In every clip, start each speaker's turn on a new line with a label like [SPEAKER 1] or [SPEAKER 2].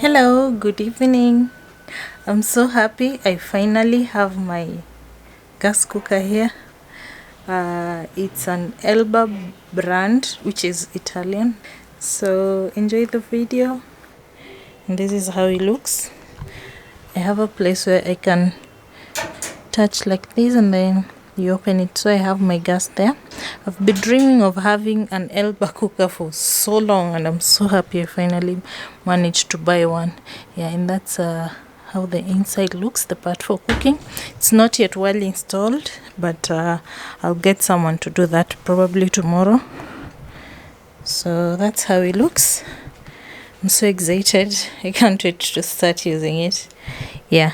[SPEAKER 1] Hello, good evening. I'm so happy I finally have my gas cooker here. It's an Elba brand, which is Italian. So enjoy the video. And this is how it looks. I have a place where I can touch like this and then you open it. So I have my gas there. I've been dreaming of having an Elba cooker for so long, and I'm so happy I finally managed to buy one. Yeah, and that's how the inside looks, the part for cooking. It's not yet well installed, but I'll get someone to do that probably tomorrow. So that's how it looks. I'm so excited. I can't wait to start using it. Yeah.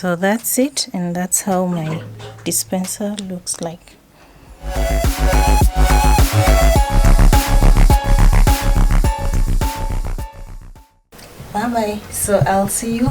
[SPEAKER 1] So that's it, and that's how my dispenser looks like. Bye bye. So I'll see you